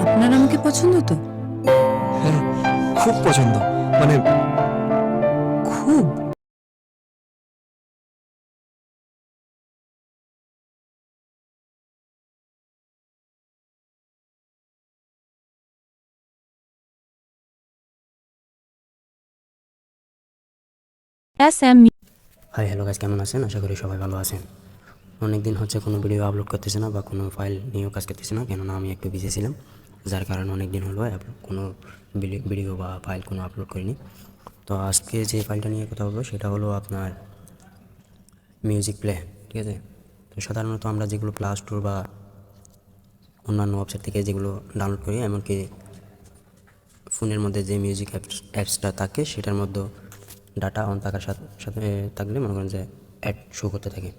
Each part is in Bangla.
আপনার আমাকে পছন্দ তো? হ্যাঁ, খুব পছন্দ, মানে খুব। SM হাই হ্যালো গাইস, কেমন আছেন? আশা করি সবাই ভালো আছেন। অনেক দিন হচ্ছে কোনো ভিডিও আপলোড করতেছে না বা কোনো ফাইল নিয়েও কাজ করতেছে না, কেননা আমি একটু বিজি ছিলাম, যার কারণে অনেক দিন হলো কোনো ভিডিও বা ফাইল কোনো আপলোড করিনি। তো আজকে যে ফাইলটা নিয়ে কথা বলবো সেটা হলো আপনার মিউজিক প্লে, ঠিক আছে? তো সাধারণত আমরা যেগুলো প্লে স্টোর বা অন্যান্য ওয়েবসাইট থেকে যেগুলো ডাউনলোড করি, এমনকি ফোনের মধ্যে যে মিউজিক অ্যাপসটা থাকে সেটার মধ্যে ডাটা অন থাকার সাথে সাথে থাকলে মনে করেন যে অ্যাড শো করতে থাকে।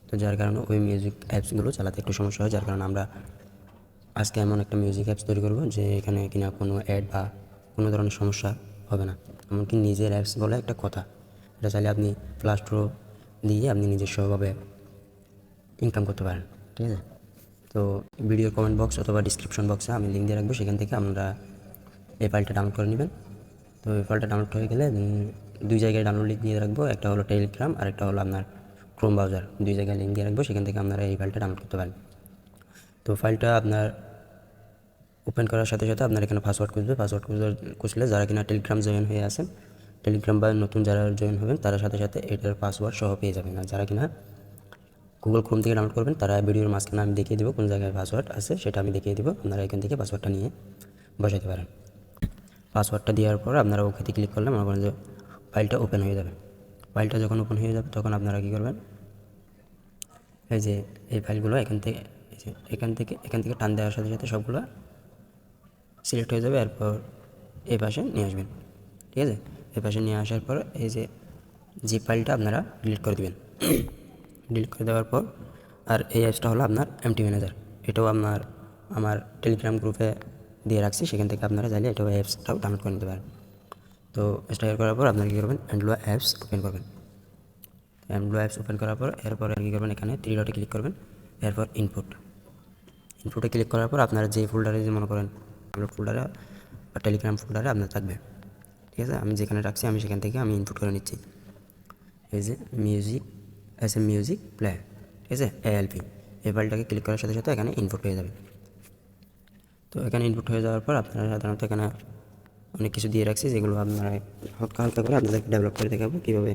তো যার কারণে ওই মিউজিক অ্যাপসগুলো চালাতে একটু সমস্যা হয়, যার কারণে আমরা আজকে এমন একটা মিউজিক অ্যাপস তৈরি করবো যে এখানে কিনা কোনো অ্যাড বা কোনো ধরনের সমস্যা হবে না। এমনকি নিজের অ্যাপস বলে একটা কথা, এটা চাইলে আপনি প্লে স্টোর দিয়ে আপনি নিজস্বভাবে ইনকাম করতে পারেন, ঠিক আছে? তো ভিডিও কমেন্ট বক্স অথবা ডিসক্রিপশন বক্সে আমি লিঙ্ক দিয়ে রাখবো, সেখান থেকে আপনারা এই ফাইলটা ডাউনলোড করে নেবেন। তো এই ফাইলটা ডাউনলোড হয়ে গেলে দুই জায়গায় ডাউনলোড লিঙ্ক দিয়ে রাখবো, একটা হলো টেলিগ্রাম আর একটা হলো আপনার ক্রোম ব্রাউজার। দুই জায়গায় লিঙ্ক দিয়ে রাখবো, সেখান থেকে আপনারা এই ফাইলটা ডাউনলোড করতে পারেন। তো ফাইলটা আপনার ওপেন করার সাথে সাথে আপনার এখানে পাসওয়ার্ড খুঁজলে যারা কিনা টেলিগ্রাম জয়েন হয়ে আছেন, টেলিগ্রাম বা নতুন যারা জয়েন হবেন তার সাথে সাথে এটার পাসওয়ার্ড সহ পেয়ে যাবেন। আর যারা কিনা গুগল ক্রোম থেকে ডাউনলোড করবেন তারা ভিডিওর মাঝখানে আমি দেখিয়ে দেবো কোন জায়গায় পাসওয়ার্ড আছে, সেটা আমি দেখিয়ে দেবো, আপনারা এখান থেকে পাসওয়ার্ডটা নিয়ে বসাতে পারেন। পাসওয়ার্ডটা দেওয়ার পর আপনারা ওকেতে ক্লিক করলে মনে করেন যে ফাইলটা ওপেন হয়ে যাবে। ফাইলটা যখন ওপেন হয়ে যাবে তখন আপনারা কী করবেন, এই যে এই ফাইলগুলো এখান থেকে টান দেওয়ার সাথে সাথে সবগুলো সিলেক্ট হয়ে যাবে। এরপর এই পাশে নিয়ে আসবেন, ঠিক আছে? এই পাশে নিয়ে আসার পর এই যে জিপ ফাইলটা আপনারা ডিলিট করে দেবেন। ডিলিট করে দেওয়ার পর আর এই অ্যাপসটা হলো আপনার এমটি ম্যানেজার, এটাও আমার টেলিগ্রাম গ্রুপে দিয়ে রাখছি, সেখান থেকে আপনারা চাইলে এটাও অ্যাপসটাও ডাউনলোড করে নিতে পারেন। তো স্টার্ট করার পর আপনারা কী করবেন, অ্যান্ড্রয়েড অ্যাপস ওপেন করবেন। অ্যান্ড্রয়েড অ্যাপস ওপেন করার পর এরপর কী করবেন, এখানে থ্রি ডটে ক্লিক করবেন। এরপর ইনপুটে ক্লিক করার পর আপনারা যে ফোল্ডারে যে মনে করেন আপলোড ফোল্ডারে বা টেলিগ্রাম ফোল্ডারে আপনার থাকবে, ঠিক আছে? আমি যেখানে রাখছি আমি সেখান থেকে আমি ইনপুট করে নিচ্ছি। এই যে মিউজিক প্লে, ঠিক আছে, ALP। এই ফাইলটাকে ক্লিক করার সাথে সাথে এখানে ইনপুট হয়ে যাবে। তো এখানে ইনপুট হয়ে যাওয়ার পর আপনারা সাধারণত এখানে অনেক কিছু দিয়ে রাখছি, যেগুলো আপনারা হালকা হালকা করে আপনাদেরকে ডেভেলপ করে দেখাবো কীভাবে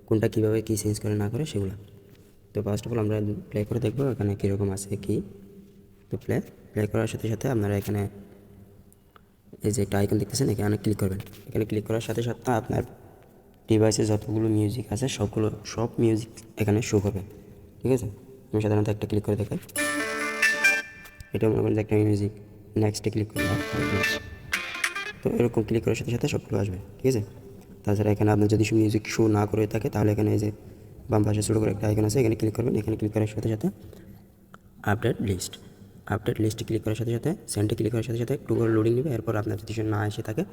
কোনটা কীভাবে কী চেঞ্জ করে না করে সেগুলো। তো ফার্স্ট অফ অল আমরা প্লে করে দেখবো এখানে কীরকম আছে কী। তো প্লে করার সাথে সাথে আপনারা এখানে এই যে একটা আইকন দেখতেছেন, এখানে ক্লিক করবেন। এখানে ক্লিক করার সাথে সাথে আপনার ডিভাইসে যতগুলো মিউজিক আছে সব মিউজিক এখানে শো করবে, ঠিক আছে? আমি সাধারণত একটা ক্লিক করে দেখাই, এটা মনে করেন যে একটা মিউজিক। নেক্সটে ক্লিক করলাম, তো এরকম ক্লিক করার সাথে সাথে সবগুলো আসবে, ঠিক আছে? তাছাড়া এখানে আপনার যদি মিউজিক শো না করে থাকে তাহলে এখানে এই যে বাম পাশে ছোটো করে একটা আইকন আছে, এখানে ক্লিক করবেন। এখানে ক্লিক করার সাথে সাথে আপডেট লিস্টে ক্লিক করার সাথে সাথে সেন্টে ক্লিক করার সাথে সাথে একটু করে লোডিং নেবে। এরপর আপনার যদি না এসে থাকে,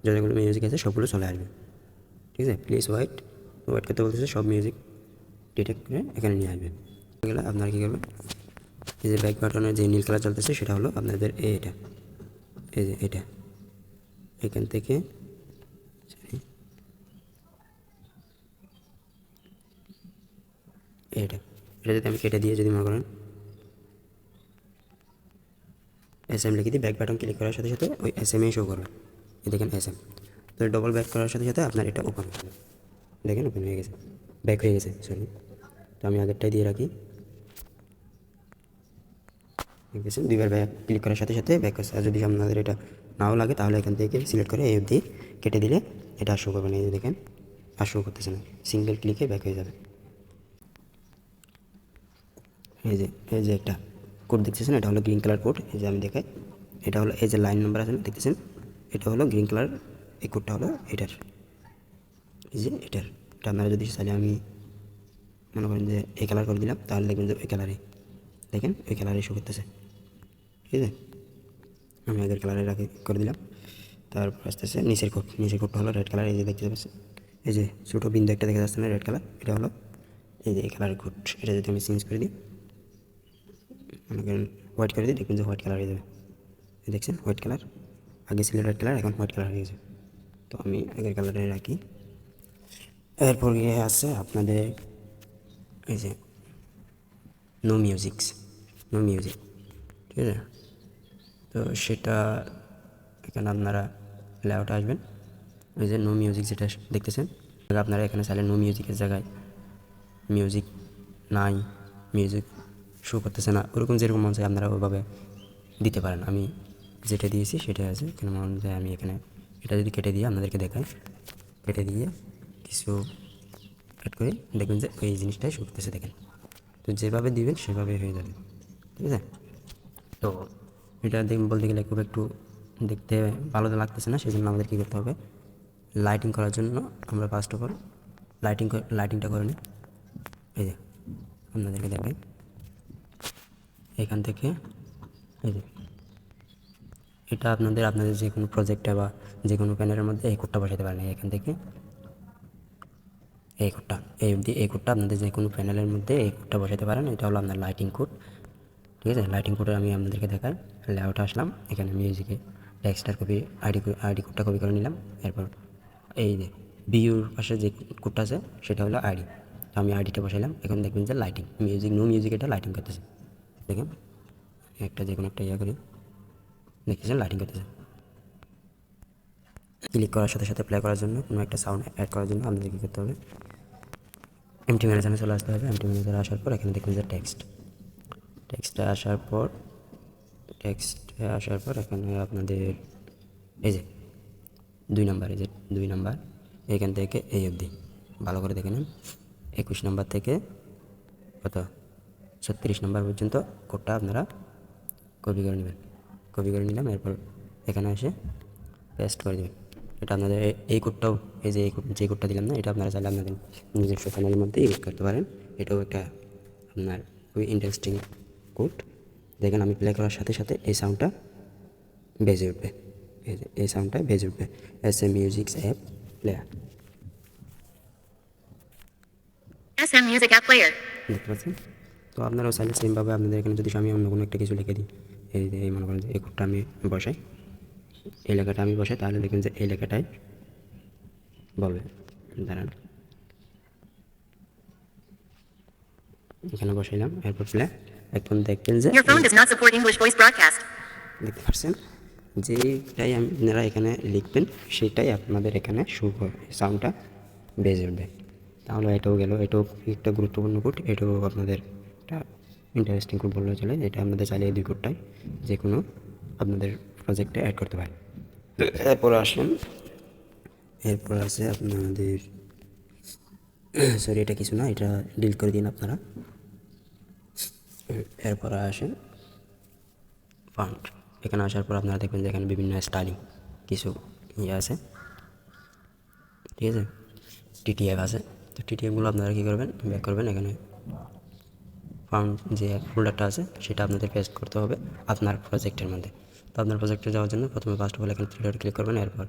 যতগুলো মিউজিক আছে সবগুলো চলে আসবে, ঠিক আছে? প্লিজ ওয়েট করতে বলতেছে, সব মিউজিক ডিটেক্ট করে এখানে নিয়ে আসবে। গেলে আপনারা কী করবেন, এই যে ব্যাক বাটনের যে নীল কালার চলতেছে সেটা হলো আপনাদের এটা, এই যে এটা এখান থেকে এটা যদি আমি কেটে দিয়ে যদি মনে করেন SM লিখে দিই, ব্যাক বাটন ক্লিক করার সাথে সাথে ওই SM শো করবে, দেখেন SM। তো ডবল ব্যাক করার সাথে সাথে আপনার এটা ওপেন হবে, দেখেন ওপেন হয়ে গেছে, ব্যাক হয়ে গেছে, সরি। তো আমি আগেরটাই দিয়ে রাখি, দেখতেছেন দুইবার ব্যাক ক্লিক করার সাথে সাথে ব্যাক করছে। আর যদি আপনাদের এটা নাও লাগে তাহলে এখান থেকে সিলেক্ট করে এই অবধি কেটে দিলে এটা শো করবে না, এই যে দেখেন আর শো করতেছে না, সিঙ্গেল ক্লিকে ব্যাক হয়ে যাবে। এই যে একটা কোড দেখতেছেন, এটা হলো গ্রিন কালার কোড, এই যে আমি দেখাই, এটা হলো এই যে লাইন নাম্বার আছে দেখতেছেন, এটা হলো গ্রিন কালার, এই কোডটা হলো এটার, এই যে এটা আপনারা যদি চাইলে আমি মনে করেন যে এই কালার করে দিলাম তাহলে দেখবেন যে ওই কালারে, দেখেন ওই কালারে শো করতেছে, ঠিক আছে? আমি আগের কালারে করে দিলাম। তারপর আসতেছে নিচের কোডটা হলো রেড কালার, এই যে দেখতে পাচ্ছেন, এই যে ছোটো বিন্দু একটা দেখা যাচ্ছে না রেড কালার, এটা হলো এই যে এই কালারের কোড। এটা যদি আমি চেঞ্জ করে দিই, মনে করেন হোয়াইট করে দিই, দেখবেন যে হোয়াইট কালার হয়ে যাবে। এই দেখছেন হোয়াইট কালার, আগে ছিল রেড কালার, এখন হোয়াইট কালার হয়ে গেছে। তো আমি আগের কালারে রাখি। এরপর গিয়ে আছে আপনাদের এই যে নো মিউজিক, ঠিক আছে। তো সেটা এখানে আপনারা লেআউটে আসবেন, ওই যে নো মিউজিক যেটা দেখতেছেন, আপনারা এখানে চাইলে নো মিউজিকের জায়গায় মিউজিক নাই, মিউজিক শো করতেছে না, ওরকম যেরকম মন চায় আপনারা ওইভাবে দিতে পারেন। আমি যেটা দিয়েছি সেটাই আছে। এখানে মনে যায় আমি এখানে এটা যদি কেটে দিয়ে আপনাদেরকে দেখাই, কেটে দিয়ে কিছু অ্যাড করে দেখবেন যে এই জিনিসটাই শো করতেছে, দেখেন। তো যেভাবে দিবেন সেভাবে হয়ে যাবে, ঠিক আছে। তো এটা বলতে গেলে খুব একটু দেখতে ভালো তো লাগতেছে না, সেই জন্য আমাদের কী করতে হবে, লাইটিং করার জন্য আমরা ফার্স্ট অফ অল লাইটিংটা করে নিই। এই যে আপনাদেরকে দেখাই, এখান থেকে এই যে এটা আপনাদের যে কোনো প্রজেক্টে বা যে কোনো প্যানেলের মধ্যে এই কোডটা বসাতে পারেন। এখান থেকে এই কোডটা, এই কোডটা আপনাদের যে কোনো প্যানেলের মধ্যে এই কোডটা বসাতে পারেন। এটা হলো আপনার লাইটিং কোড, ঠিক আছে। লাইটিং কোডে আমি আপনাদেরকে দেখাই, লেআউটে আসলাম, এখানে মিউজিকে টেক্সটার কপি আইডি কোডটা কপি করে নিলাম। এরপর এই যে বিউর পাশে যে কোডটা আছে সেটা হলো আইডি, তো আমি আইডিটা বসাইলাম। এখন দেখবেন যে লাইটিং নো মিউজিক এটা লাইটিং করতেছে, দেখেন একটা যে কোনো একটা ইয়ে করি, দেখতেছেন লাইটিং করতেছে। ক্লিক করার সাথে সাথে প্লে করার জন্য কোনো একটা সাউন্ড অ্যাড করার জন্য আপনাদের কী করতে হবে, এমটি ম্যানেজারে চলে আসতে হবে। এমটি ম্যানেজারে আসার পর এখানে দেখবেন যে টেক্সটে আসার পর এখানে আপনাদের এই যে 2 নাম্বার, এই যে 2 নাম্বার এখান থেকে এই অবধি ভালো করে দেখে নেন। 21 নাম্বার থেকে কত 36 নাম্বার পর্যন্ত কোডটা আপনারা কপি করে নেবেন। কপি করে নিলাম, এরপর এখানে এসে পেস্ট করে দেবেন। এটা আপনাদের এই কোডটাও, এই যে যে কোডটা দিলাম না, এটা আপনারা চাইলে আপনাদের নিজস্ব চ্যানেলের মধ্যে ইউজ করতে পারেন। এটাও একটা আপনার খুবই ইন্টারেস্টিং কোড। দেখেন আমি প্লে করার সাথে সাথে এই সাউন্ডটা বেজে উঠবে, এই সাউন্ডটা বেজে উঠবে, SM music app player, SM Music App Player. দেখতে পাচ্ছেন। তো আপনারাও চাইলে সেমভাবে আপনাদের এখানে যদি আমি অন্য কোনো একটা কিছু লিখে দিই, এই মনে করেন যে এই কোডটা আমি বসাই, এই লেখাটা আমি বসাই, তাহলে দেখবেন যে এই লেখাটাই বলবে। দাঁড়ান, এখানে বসাইলাম, এরপর প্লে। এখন দেখবেন যে Your phone does not support English voice broadcast. দেখতে পাচ্ছেন যেটাই আপনারা এখানে লিখবেন সেটাই আপনাদের এখানে সাউন্ডটা বেজে উঠবে। তাহলে এটাও গেল, এটাও একটা গুরুত্বপূর্ণ কোড, এটাও আপনাদের একটা ইন্টারেস্টিং কোড বললে চলে। এটা আপনাদের চাইলে এই 2 কোডটাই যে কোনো আপনাদের প্রজেক্টে অ্যাড করতে পারেন। এরপর আছে আপনাদের সরি এটা কিছু না, এটা ডিলিট করে দিন আপনারা। এরপর আসেন ফান্ড, এখানে আসার পর আপনারা দেখবেন যে এখানে বিভিন্ন স্টাইলিং কিছু ইয়ে আছে, ঠিক আছে, TTF আছে। তো TTFগুলো আপনারা কী করবেন, ব্যাক করবেন, এখানে ফাউন্ড যে ফোল্ডারটা আছে সেটা আপনাদের পেস্ট করতে হবে আপনার প্রজেক্টের মধ্যে। তো আপনার প্রজেক্টে যাওয়ার জন্য প্রথমে ফার্স্ট অফ অল এখানে 3 ডট ক্লিক করবেন, এরপর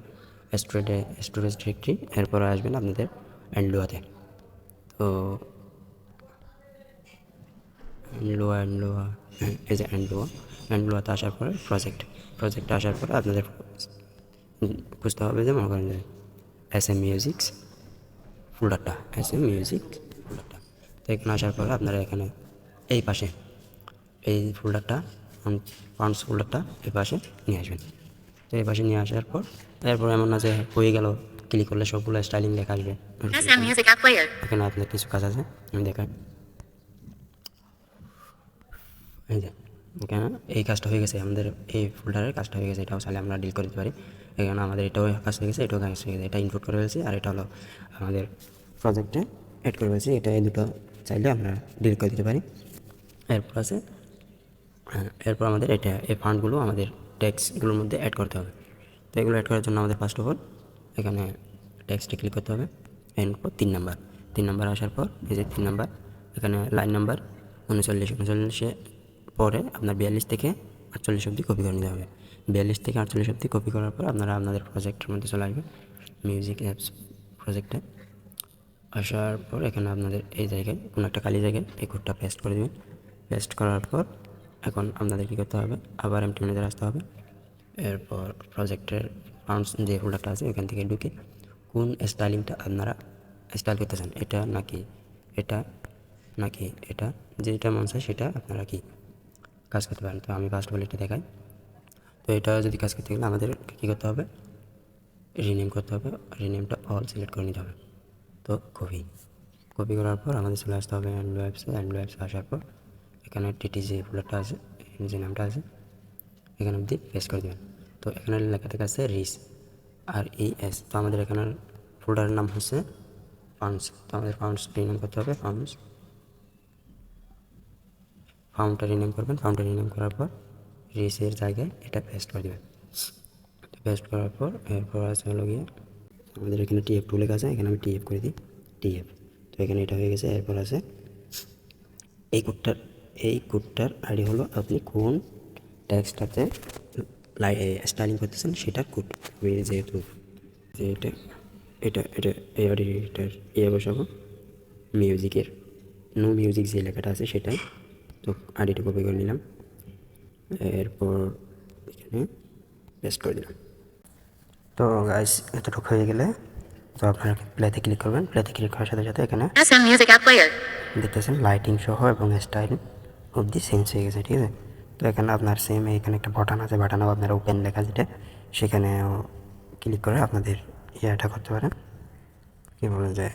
স্টোরেজ ডিরেক্টরি, এরপর আসবেন আপনাদের অ্যান্ডলোয়াতে। তো অ্যান্ডলোয়া এই যে অ্যান্ডলোয়াতে আসার পরে প্রজেক্টে আসার পরে আপনাদের বুঝতে হবে যে মনে করেন যে SM মিউজিক ফোল্ডারটা, তো এখানে আসার পরে আপনারা এখানে এই পাশে এই ফোল্ডারটা ফান্ডস ফোল্ডারটা এই পাশে নিয়ে আসবেন। তো এই পাশে নিয়ে আসার পর এরপর এমন না যে হয়ে গেল, ক্লিক করলে সবগুলো স্টাইলিং লেখা আসবে। SM Music App Player. এখানে আপনার কিছু কাজ আছে, আমি দেখাই। এই যে এখানে এই কাজটা হয়ে গেছে, আমাদের এই ফোল্ডারের কাজটা হয়ে গেছে, এটাও চাইলে আমরা ডিল করে দিতে পারি। এখানে আমাদের এটাও কাজ হয়ে গেছে, এটাও কাজ হয়ে গেছে, এটা ইনপুট করে ফেলছি, আর এটা হলো আমাদের প্রজেক্টে অ্যাড করে ফেলছি। এটা এই দুটো চাইলে আমরা ডিল করে দিতে পারি। এরপর আমাদের এই ফান্ডগুলো আমাদের ট্যাক্সগুলোর মধ্যে অ্যাড করতে হবে। তো এগুলো অ্যাড করার জন্য আমাদের ফার্স্ট অফ অল এখানে ট্যাক্সটে ক্লিক করতে হবে, এরপর 3 নাম্বার আসার পর এই যে 3 নাম্বার, এখানে লাইন নাম্বার 39 পরে আপনার 42 থেকে 48 অবধি কপি করে নিতে হবে। 42 থেকে 48 অবধি কপি করার পর আপনারা আপনাদের প্রজেক্টের মধ্যে চলে আসবে, মিউজিক অ্যাপস প্রজেক্টে আসার পর এখানে আপনাদের এই জায়গায় কোনো একটা খালি জায়গায় এই কোডটা পেস্ট করে দেবেন। পেস্ট করার পর এখন আপনাদের কী করতে হবে, আবার এমটি ম্যানেজার আসতে হবে। এরপর প্রজেক্টের ফাউন্ডস যে ফোল্ডারটা আছে ওখান থেকে ঢুকে কোন স্টাইলিংটা আপনারা স্টাইল করতে চান, এটা নাকি এটা, যেটা মন চায় সেটা আপনারা কি কাজ করতে পারেন। তো আমি ফার্স্ট অফ অল এটা দেখাই। তো এটা যদি কাজ করতে গেলে আমাদের কী করতে হবে, রিনেম করতে হবে। রিনেমটা অল সিলেক্ট করে নিতে হবে। তো কপি করার পর আমাদের চলে আসতে হবে অ্যান্ড্রয়েডসে আসার পর এখানে টিটি যে ফোল্ডারটা আছে, যে নামটা আছে, এখানে অবধি পেস্ট করে দেবেন। তো এখানে লেখা থেকে আছে RES। তো আমাদের এখানে ফোল্ডারের নাম হচ্ছে ফাউন্ডস। তো আমাদের ফাউন্ডস রিনেম করতে হবে। ফাউন্ডটা রিনেম করবেন। ফাউন্ডটা রিনেম করার পর রিসের জায়গায় এটা পেস্ট করে দেবেন। পেস্ট করার পর এরপর আছে হলো গিয়ে আমাদের এখানে TF টু লেখা আছে, এখানে আমি TF করে দিই, TF। তো এখানে এটা হয়ে গেছে। এরপর আছে এই কোডটার আইডি হলো আপনি কোন টেক্সটটাতে স্টাইলিং করতেছেন সেটার কোড। আমি যেহেতু যে এটা এই আইডিটার বসাবো মিউজিকের, নো মিউজিক যে লেখাটা আছে সেটাই। তো আইডিটা কপি করে নিলাম, এরপর এখানে পেস্ট করে দিলাম। তো গাইস এতটুকু হয়ে গেলে তো আপনারা প্লেতে ক্লিক করবেন। প্লেতে ক্লিক করার সাথে সাথে এখানে SM Music App Player. দেখতেছেন লাইটিং সহ এবং স্টাইল অবধি চেঞ্জ হয়ে গেছে, ঠিক আছে। তো এখানে আপনার সেম এখানে একটা বাটন আছে, বাটনও আপনার ওপেন লেখা যেটা, সেখানেও ক্লিক করে আপনাদের এটা করতে পারেন, কী বলে যে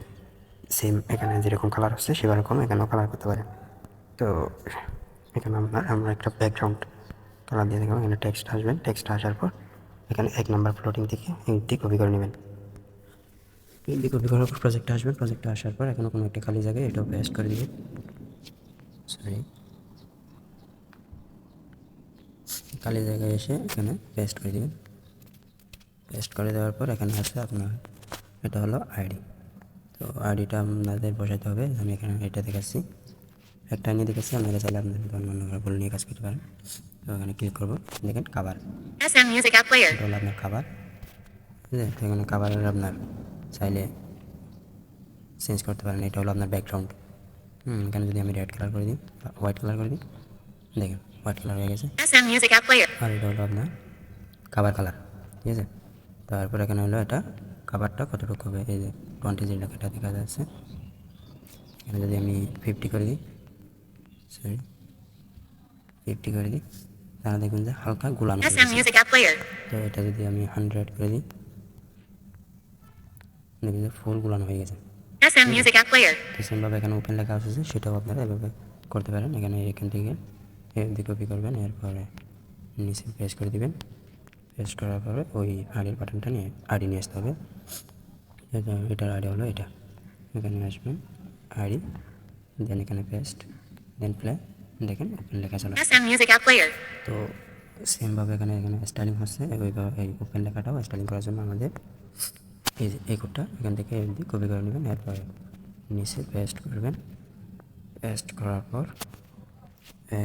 সেম এখানে যেরকম কালার হচ্ছে সেরকম এখানেও কালার করতে পারেন। তো এখানে আমরা একটা ব্যাকগ্রাউন্ড কালার দিয়ে দেখাবো। এখানে টেক্সট আসবেন, টেক্সট আসার পর এখানে 1 নম্বর ফ্লোটিং থেকে এমটি কপি করে নেবেন। এমটি কপি করার পর প্রজেক্টে আসবেন। প্রজেক্টে আসার পর এখানে কোনো একটা খালি জায়গায় এটাও পেস্ট করে দিবেন। খালি জায়গায় এসে এখানে পেস্ট করে দিবেন। পেস্ট করে দেওয়ার পর এখানে আছে আপনার এটা হলো আইডি। তো আইডিটা আপনাদের বসাতে হবে। আমি এখানে এটা দেখাচ্ছি, একটা নিয়ে দেখাচ্ছি, আপনারা চাইলে আপনাদের বলে নিয়ে কাজ করতে পারেন। তো এখানে ক্লিক করবো, দেখেন cover, SM Music App Player. এটা হলো আপনার কাভার, ঠিক আছে। তো এখানে কাভারের আপনার চাইলে চেঞ্জ করতে পারেন। এটা হলো আপনার ব্যাকগ্রাউন্ড। এখানে যদি আমি রেড কালার করে দিই, হোয়াইট কালার করে দিই, দেখেন হোয়াইট কালার হয়ে গেছে। SM Music App Player. আর এটা হলো আপনার কাভার কালার, ঠিক আছে। তারপর এখানে হলো এটা কাভারটা কতটুকু হবে, এই যে 20 যে লেখাটা দেখা যাচ্ছে, এখানে যদি আমি 50 করে দিই, 50 করে দিই, তাহলে দেখবেন যে হালকা গোলানো হয়ে SM গেছে। Music App Player. তো এটা যদি আমি 100 করে দিই, দেখবেন যে ফুল গোলানো হয়ে গেছে। SM Music App Player. তো সেমভাবে এখানে ওপেন লেখা আসছে, সেটাও আপনারা এভাবে করতে পারেন। এখান থেকে এমনি কপি করবেন, এরপরে নিচে পেস্ট করে দিবেন। পেস্ট করার পরে ওই আইডির বাটনটা নিয়ে আইডি নিয়ে আসতে হবে। এটার আইডি হলো এটা, এখানে আসবেন আইডি, দেন এখানে পেস্ট, দেন প্লে, দেখেন ওপেন লেখা চলে আসছে। SM Music App Player. তো সেমভাবে এখানে স্টাইলিং হচ্ছে, ওইভাবে এই ওপেন লেখাটাও স্টাইলিং করার জন্য আমাদের এই কোডটা এখান থেকে কপি করে নেবেন, এরপরে নিচে পেস্ট করবেন। পেস্ট করার পর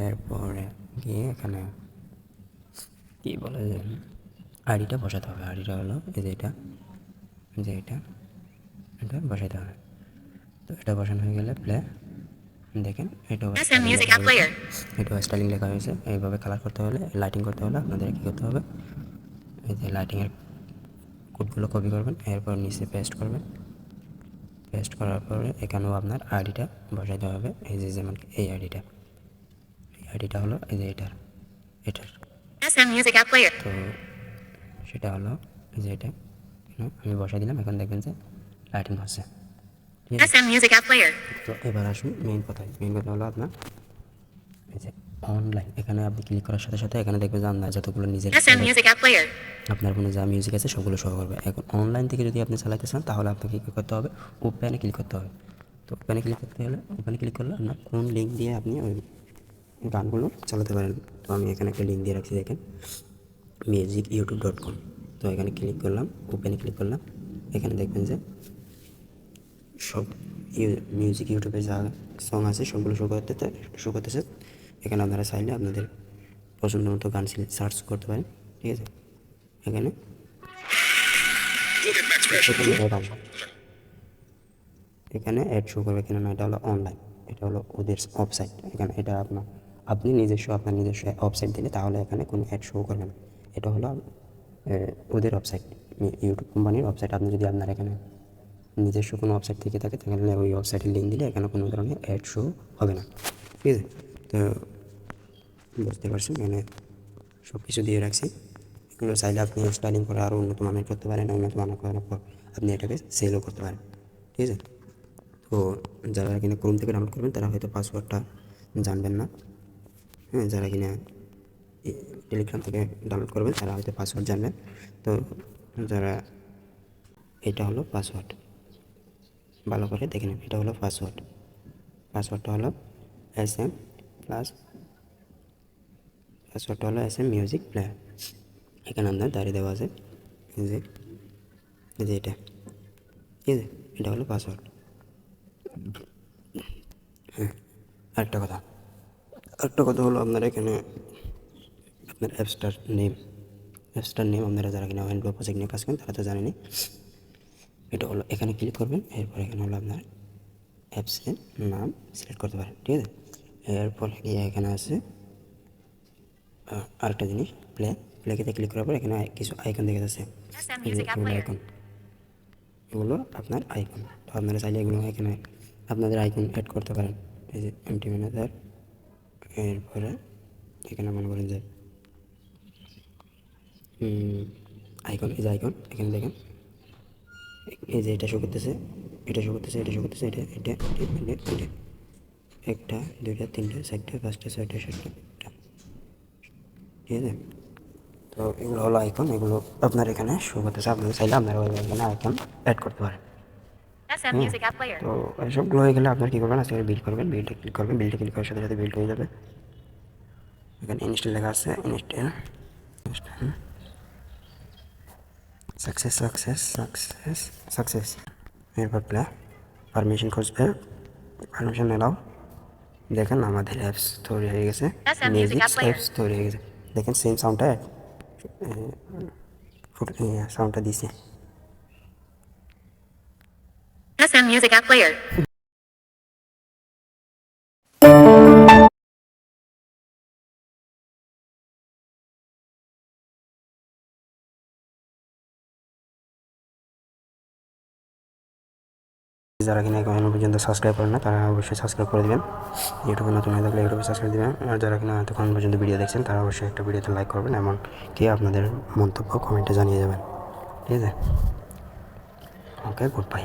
এরপরে গিয়ে এখানে কী বলে যে আইডিটা বসাতে হবে। আইডিটা হলো এই যে এটা বসাতে হবে। তো এটা বসানো হয়ে গেলে প্লে, দেখেন এটাও SM Music App Player. এটাও স্টাইলিং লেখা হয়েছে। এইভাবে কালার করতে হলে, লাইটিং করতে হলে আপনাদের কী করতে হবে, এই যে লাইটিংয়ের কোডগুলো কপি করবেন, এরপর নিচে পেস্ট করবেন। পেস্ট করার পরে এখানেও আপনার আইডিটা বসাতে হবে। এই যে যেমন এই আইডিটা হলো এই যে এটার SM Music App Player. তো সেটা হলো এই যে এটা আমি বসাই দিলাম। এখন দেখবেন যে লাইটিং হচ্ছে, ঠিক আছে। SM Music App Player. তো এবার আসুন মেইন কথা হলো আপনার এই যে অনলাইন। এখানে আপনি ক্লিক করার সাথে সাথে এখানে দেখবেন যে আপনার যতগুলো নিজের SM Music App Player. আপনার ফোনে যা মিউজিক আছে সবগুলো শো করবে। এখন অনলাইন থেকে যদি আপনি চালাইতে চান তাহলে আপনাকে কী করতে হবে, ওপেনে ক্লিক করতে হবে। তো ওপেনে ক্লিক করতে হলে ওপেনে ক্লিক করলে আপনার কোন লিঙ্ক দিয়ে আপনি ওই গানগুলো চালাতে পারেন। তো আমি এখানে একটা লিঙ্ক দিয়ে রাখছি, দেখেন musicyoutube.com। তো এখানে ক্লিক করলাম, ওপেনে ক্লিক করলাম, এখানে দেখবেন যে সব মিউজিক ইউটিউবে যা সং আছে সবগুলো শো করতেছে। এখানে আপনারা চাইলে আপনাদের পছন্দ মতো গান সার্চ করতে পারেন, ঠিক আছে। এখানে অ্যাড শো করবে কিনা না, এটা হলো অনলাইন, এটা হলো ওদের ওয়েবসাইট। এখানে এটা আপনার আপনি নিজস্ব আপনার নিজস্ব ওয়েবসাইট দিলে তাহলে এখানে কোনো অ্যাড শো করবে না। এটা হলো ওদের ওয়েবসাইট, ইউটিউব কোম্পানির ওয়েবসাইট। আপনি যদি আপনার এখানে নিজস্ব কোনো ওয়েবসাইট থেকে থাকে তাহলে ওই ওয়েবসাইটের লিঙ্ক দিলে এখানে কোনো ধরনের অ্যাড শো হবে না, ঠিক আছে? তো বুঝতে পারছেন, এখানে সব কিছু দিয়ে রাখছি। এগুলো চাইলে আপনি স্টাইলিং করে আরও উন্নত মানের করতে পারেন, উন্নত মানের করার পর আপনি এটাকে সেলও করতে পারেন, ঠিক আছে? তো যারা কিনা ক্রোম থেকে ডাউনলোড করবেন তারা হয়তো পাসওয়ার্ডটা জানবেন না, হ্যাঁ, যারা কিনা টেলিগ্রাম থেকে ডাউনলোড করবেন তারা হয়তো পাসওয়ার্ড জানবেন। তো যারা, এটা হলো পাসওয়ার্ড, ভালো করে দেখে নিন, এটা হলো পাসওয়ার্ড। পাসওয়ার্ডটা হলো SM প্লাস, পাসওয়ার্ডটা হলো SM মিউজিক প্লেয়ার। এখানে আপনার দাঁড়িয়ে দেওয়া আছে এই যে এটা, ঠিক আছে? এটা হলো পাসওয়ার্ড। হ্যাঁ, আরেকটা কথা হলো আপনার এখানে আপনার অ্যাপসটার নেম আপনারা যারা কিনা ওয়েন প্রজেক্ট নিয়ে কাজ করেন তারা তো জানেনি। এটা হলো, এখানে ক্লিক করবেন, এরপর এখানে হলো আপনার অ্যাপসের নাম সিলেক্ট করতে পারেন, ঠিক আছে? এরপর এখানে আছে আরেকটা জিনিস, প্লেতে ক্লিক করার পর এখানে কিছু আইকন দেখা যাচ্ছে, SM এই যে Music App এগুলো Player. আইকন, এগুলো আপনার আইকন। তো আপনারা চাইলে এগুলো এখানে আপনাদের আইকন অ্যাড করতে পারেন। এই যে এমটি ম্যানেজার, এরপরে এখানে মনে করেন যে আইকন, এই যে আইকন এখানে দেখেন, এই যে এটা শো করতেছে, এটা একটা, দুইটা, তিনটা, চারটা, পাঁচটা, ছয়টা, সাতটা, ঠিক আছে? তো এগুলো হলো আইকন, এগুলো আপনার এখানে শো করতেছে। আপনারা চাইলে আপনারা ওই এখানে আইকন অ্যাড করতে পারেন। SM Music App Player. তো এইসবগুলো হয়ে গেলে আপনার কী করবেন, আজকে বিল্ড করবেন, বিল্ডে ক্লিক করার সাথে সাথে বিল্ড হয়ে যাবে। এখানে ইনস্টল লেখা আছে, ইনস্টল সাকসেস। এরপর প্লে, পারমিশন খুঁজবে, পারমিশন এলাও। দেখেন আমাদের অ্যাপস তৈরি হয়ে গেছে, SM Music music App Player. Apps তৈরি হয়ে গেছে। দেখেন সেম সাউন্ডটা সাউন্ডটা দিছে। SM Music App Player. যারা কিনা এখনো পর্যন্ত সাবস্ক্রাইব করেন না তারা অবশ্যই সাবস্ক্রাইব করে দেবেন। ইউটিউবে নতুন হয়ে থাকলে ইউটিউবে সাবস্ক্রাইব দেবেন। আর যারা কিনা এতক্ষণ পর্যন্ত ভিডিও দেখছেন তারা অবশ্যই একটা ভিডিওতে লাইক করবেন, এমন কি আপনাদের মন্তব্য কমেন্টে জানিয়ে যাবেন, ঠিক আছে? ওকে, গুড বাই।